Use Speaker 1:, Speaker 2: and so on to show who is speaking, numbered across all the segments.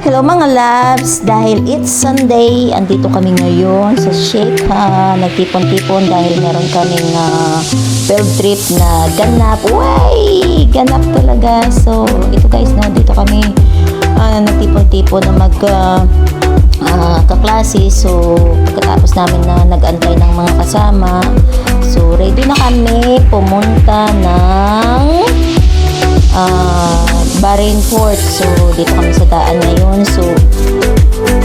Speaker 1: Hello mga loves, dahil it's Sunday, andito kami ngayon sa Shake nagtipon-tipon dahil meron kaming field trip na ganap. Way! Ganap talaga. So, ito guys, no, dito kami nagtipon-tipon na kaklase. So, pagkatapos namin na nag-antay ng mga kasama, so ready na kami pumunta ng Barin Fort. So, dito kami sa daan ngayon. So,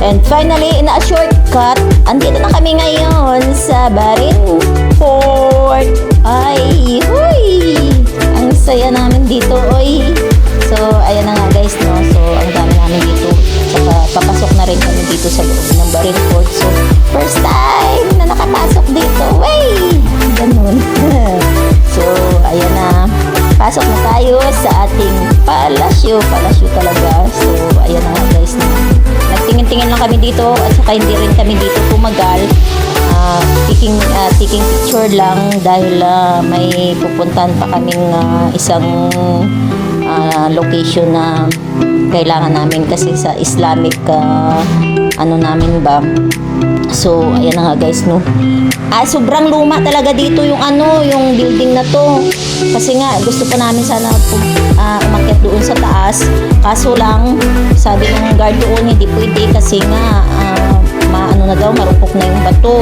Speaker 1: and finally, in a shortcut, andito na kami ngayon sa Barin Fort. Ay, huy! Ang saya namin dito, oy. So, ayan na nga guys, no? So, ang dami namin dito. Saka, papasok na rin kami dito sa loob ng Barin Fort. So, first time na nakapasok dito. Way! Ganun. So, ayan na. Pasok na tayo sa ating palasyo. Palasyo talaga. So, ayan na nga guys. Nagtingin-tingin lang kami dito at saka hindi rin kami dito tumagal. Taking picture lang dahil may pupuntahan pa kaming isang location na kailangan namin kasi sa Islamic ano namin ba. So, ayan na nga guys, no. Sobrang luma talaga dito yung yung building na to. Kasi nga, gusto pa namin sana umakyat doon sa taas. Kaso lang, sabi ng guard doon, hindi pwede kasi nga, marupok na yung bato.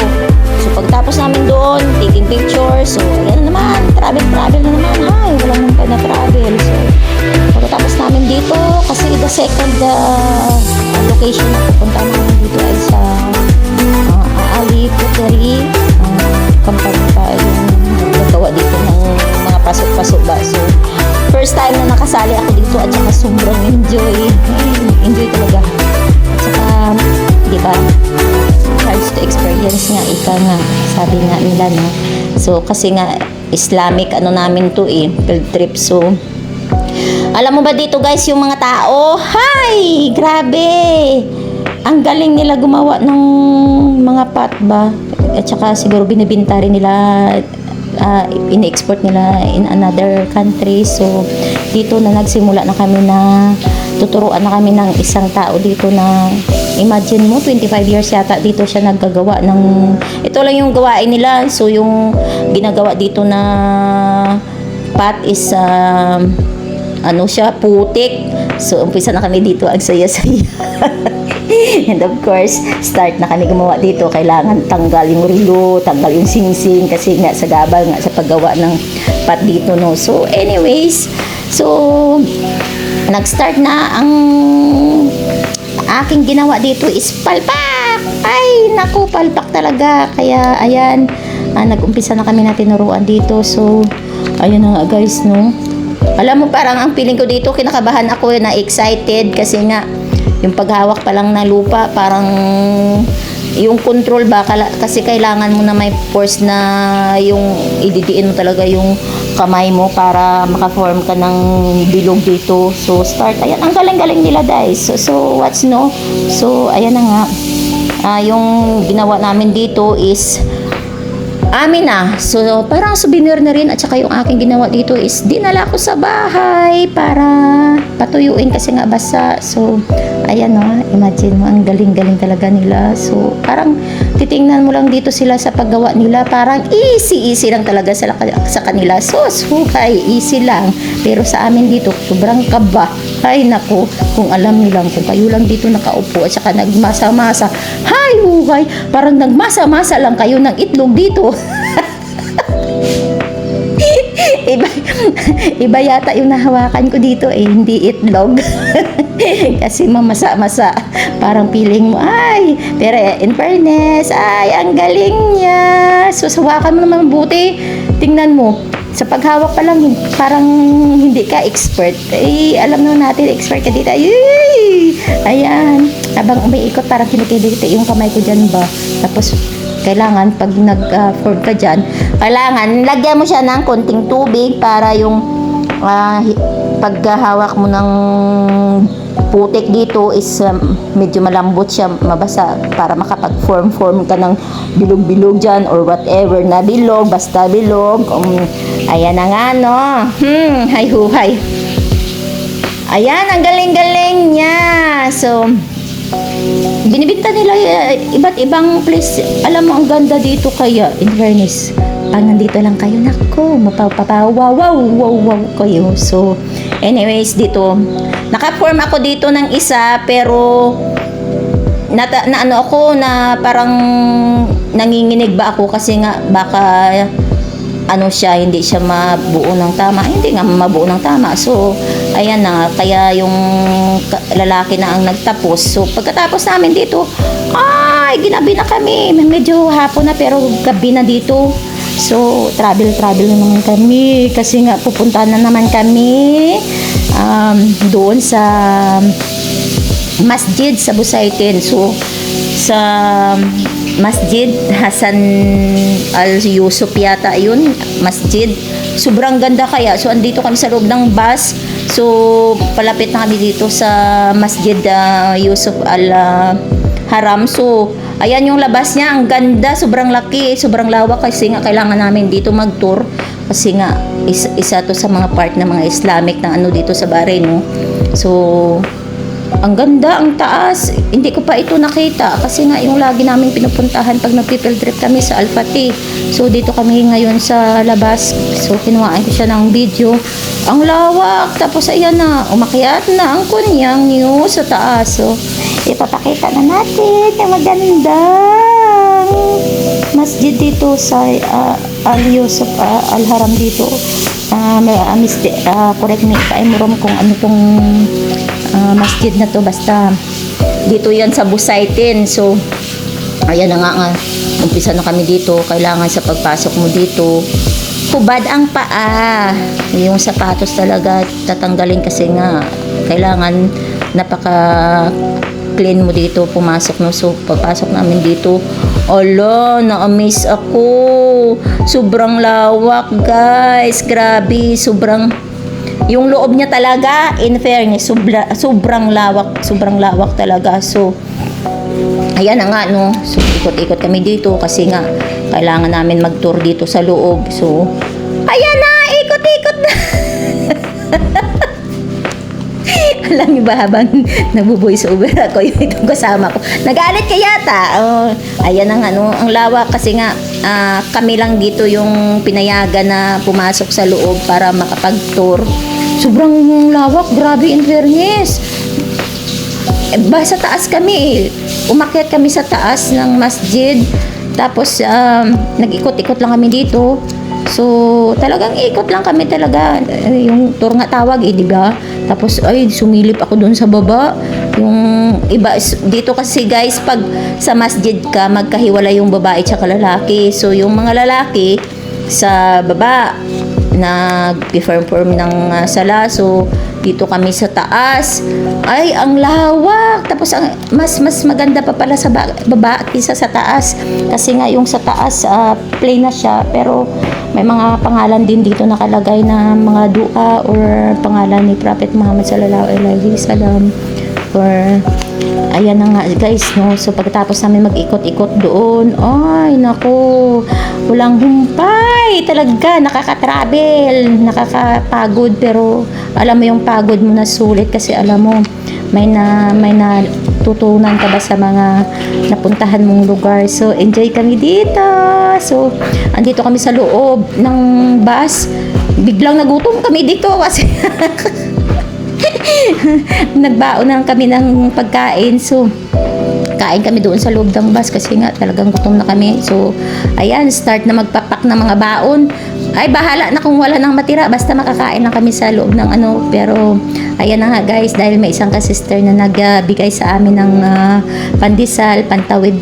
Speaker 1: So, pagtapos namin doon, taking pictures. So, ayan na naman, travel na naman. Hay, wala naman pa na travel. So, pagkatapos namin dito, kasi the second location na pupunta namin dito ay sa Ali Puteri company pa yung nagagawa dito ng mga pasok-pasok ba. So, first time na nakasali ako dito at saka sobrang enjoy talaga. At saka, di ba, chance to experience nga, ika nga, sabi nga nila, no? So, kasi nga, Islamic, namin to field trip. So, alam mo ba dito guys, yung mga tao, hi! Grabe! Ang galing nila gumawa ng mga pot ba? At saka siguro binibinta rin nila, in-export nila in another country. So, dito na nagsimula na kami na tuturuan na kami ng isang tao dito na imagine mo, 25 years yata dito siya naggagawa ng, ito lang yung gawain nila. So, yung ginagawa dito na pot is siya, putik. So, umpisa na kami dito, ang saya-saya. And of course, start na kami gumawa dito. Kailangan tanggal yung rilo, tanggal yung singsing, kasi nga sa gabal nga sa paggawa ng pot dito, no. So, anyways, so, nag-start na ang aking ginawa dito is palpak. Ay, naku, palpak talaga. Kaya, ayan, nag-umpisa na kami na tinuruan dito. So, ayun na nga guys, no. Alam mo, parang ang feeling ko dito, kinakabahan ako na excited kasi nga, yung paghawak pa lang na lupa, parang yung control ba, kasi kailangan mo na may force na yung ididiin mo talaga yung kamay mo para makaform ka ng bilog dito. So, start. Ayan, ang galing-galing nila guys. So, what's no? So, ayan na nga. Yung ginawa namin dito is amin na. So, parang souvenir na rin. At saka yung aking ginawa dito is dinala ko sa bahay para patuyuin kasi nga basa. So, ayan no. Imagine mo, ang galing-galing talaga nila. So, parang titingnan mo lang dito sila sa paggawa nila. Parang easy lang talaga sa kanila. So, easy lang. Pero sa amin dito, sobrang kaba. Ay, naku, kung alam nilang, kung kayo lang dito nakaupo at saka nagmasa-masa, hay, huhay, parang nagmasa-masa lang kayo ng itlog dito. iba yata yung nahawakan ko dito, hindi itlog. Kasi mamasa-masa, parang feeling mo, ay, pero in fairness, ay, ang galing niya. So, hawakan mo naman buti, tingnan mo, sa paghawak pa lang, parang hindi ka expert. Alam naman natin, expert ka dito. Ay! Ayan. Habang umiikot, parang kinikidikit yung kamay ko dyan ba. Tapos, kailangan, pag nag-form ka dyan, kailangan, lagyan mo siya ng konting tubig para yung paghahawak mo ng putik dito is medyo malambot siya, mabasa, para makapag-form ka ng bilog-bilog dyan or whatever na bilog, basta bilog. Ayan na nga, no. Hay huhay. Ayan, ang galing-galing niya. So, binibinta nila iba't ibang place. Alam mo, ang ganda dito kaya, in fairness. Pag nandito lang kayo, nako, wow kayo. So, anyways, dito, naka-form ako dito ng isa, pero, na ano ako, na parang, nanginginig ba ako kasi nga, baka, ano siya, hindi siya mabuo ng tama. Hindi nga mabuo ng tama. So, ayan na, kaya yung lalaki na ang nagtapos. So, pagkatapos namin dito, ay, ginabi na kami. Medyo hapon na, pero gabi na dito. So, travel na naman kami. Kasi nga, pupunta na naman kami doon sa masjid sa Busaitin. So, sa Masjid Hasan Al-Yusuf yata yun, masjid. Sobrang ganda kaya. So, andito kami sa loob ng bus. So, palapit na kami dito sa Masjid Yusuf Al-Haram. So, ayan yung labas niya. Ang ganda. Sobrang laki. Sobrang lawak kasi nga kailangan namin dito mag-tour. Kasi nga, isa to sa mga part ng mga Islamic na ano dito sa Bahrain, no? So, ang ganda, ang taas. Hindi ko pa ito nakita kasi nga yung lagi namin pinupuntahan pag nagpipill trip kami sa Al-Fatih. So, dito kami ngayon sa labas. So, kinuhaan ko siya ng video. Ang lawak. Tapos, ayan na. Umakyat na ang kunyang nyo sa taas. So, ipapakita na natin yung magandang masjid dito sa Al-Yusuf Al-Haram dito. Correct me if I'm wrong kung ano tong masjid na to, basta dito yan sa Busaitin. So, ayan na nga, umpisa na kami dito. Kailangan sa pagpasok mo dito, hubad ang paa. Yung sapatos talaga tatanggalin kasi nga kailangan napaka clean mo dito pumasok, no? So, pagpasok namin dito, ala, na-amaze ako. Sobrang lawak, guys. Grabe, sobrang yung loob niya talaga, in fairness, sobrang lawak talaga. So, ayan na nga, no. So, ikot-ikot kami dito kasi nga kailangan namin mag-tour dito sa loob. So, ayan na, ikot-ikot na. Alam niyo ba, habang nagbo-voice over ako, yung itong kasama ko, nagalit ka yata. Ayan na nga, no. Ang lawak kasi nga, kami lang dito yung pinayagan na pumasok sa loob para makapag-tour. Sobrang lawak, grabe, in fairness. Sa taas kami, umakyat kami sa taas ng masjid. Tapos, nag-ikot-ikot lang kami dito. So, talagang ikot lang kami talaga. Yung tour nga tawag, di ba? Tapos, ay, sumilip ako doon sa baba. Yung iba, dito kasi guys, pag sa masjid ka, magkahiwala yung babae at lalaki. So, yung mga lalaki, sa baba, nag-perform ng sala. So, dito kami sa taas. Ay, ang lawak. Tapos, mas maganda pa pala sa baba kaysa sa taas. Kasi nga, yung sa taas, plain na siya. Pero, may mga pangalan din dito nakalagay na mga dua or pangalan ni Prophet Muhammad sallallahu alaihi wasallam. Or, ayan na nga guys, no. So, pagkatapos namin mag-ikot-ikot doon, ay, naku, walang humpay. Talaga, nakaka-travel, nakakapagod, pero alam mo yung pagod mo na sulit kasi alam mo, may natutunan ka ba sa mga napuntahan mong lugar. So, enjoy kami dito. So, andito kami sa loob ng bus. Biglang nagutom kami dito kasi nagbaon na kami ng pagkain. So, kain kami doon sa loob ng bus kasi nga talagang gutom na kami. So, ayan, start na magpapak ng mga baon. Ay, bahala na kung wala nang matira. Basta makakain na kami sa loob ng ano. Pero, ayan na nga guys, dahil may isang ka-sister na nagbigay sa amin ng pandesal, pantawid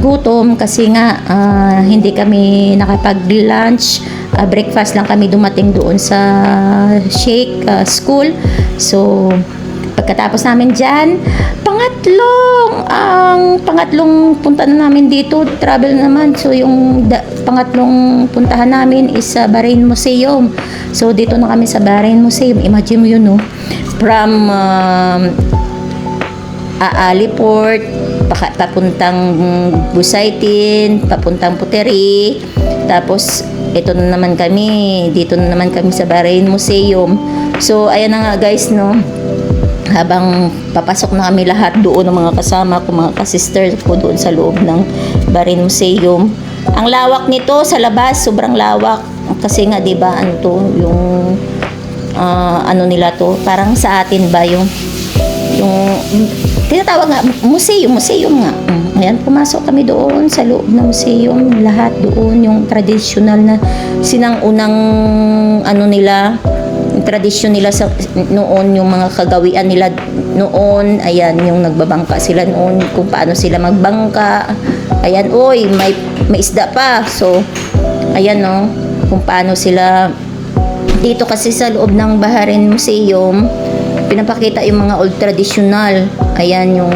Speaker 1: gutom. Kasi nga, hindi kami nakapag-lunch. Breakfast lang kami dumating doon sa Sheikh School. So, pagkatapos namin dyan, pangatlong punta na namin dito, travel naman. So, yung pangatlong puntahan namin is sa Bahrain Museum. So, dito na kami sa Bahrain Museum. Imagine mo yun, no? From Aliport, papuntang Busaitin, papuntang Puteri. Tapos, ito na naman kami. Dito na naman kami sa Bahrain Museum. So, ayan na nga guys, no? habang papasok na kami lahat doon ng mga kasama ko, mga ka-sister ko doon sa loob ng Bahrain Museum. Ang lawak nito sa labas, sobrang lawak. Kasi nga, di ba, ano to, yung ano nila to, parang sa atin ba yung tinatawag nga, museum nga. Ayan, pumasok kami doon sa loob ng museum, lahat doon, yung traditional na sinang-unang ano nila, yung tradisyon nila sa noon, yung mga kagawian nila noon. Ayan, yung nagbabangka sila noon, kung paano sila magbangka. Ayan, oy, may isda pa. So, ayan, no, kung paano sila dito. Kasi sa loob ng Bahrain Museum, pinapakita yung mga old traditional. Ayan, yung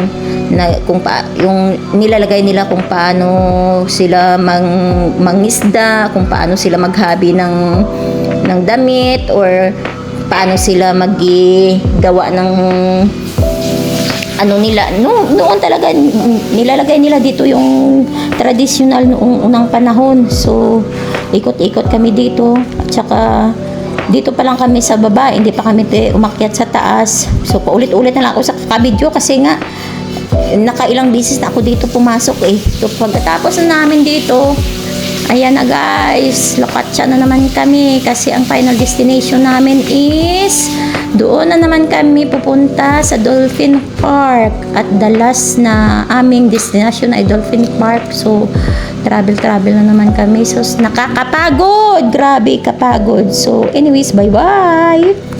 Speaker 1: yung nilalagay nila kung paano sila mangisda, kung paano sila maghabi ng damit, or paano sila maggawa ng ano nila. Noon talaga nilalagay nila dito yung traditional noong unang panahon. So, ikot-ikot kami dito. At saka dito pa lang kami sa baba, hindi pa kami umakyat sa taas. So, paulit-ulit na lang ako sa kabidyo kasi nga nakailang beses na ako dito pumasok eh. So, pagkatapos na namin dito, ayan na guys, Lokatcha na naman kami kasi ang final destination namin is doon na naman kami pupunta sa Dolphin Park. At the last na aming destination ay Dolphin Park. So, travel na naman kami. So, nakakapagod. Grabe, kapagod. So, anyways, bye-bye!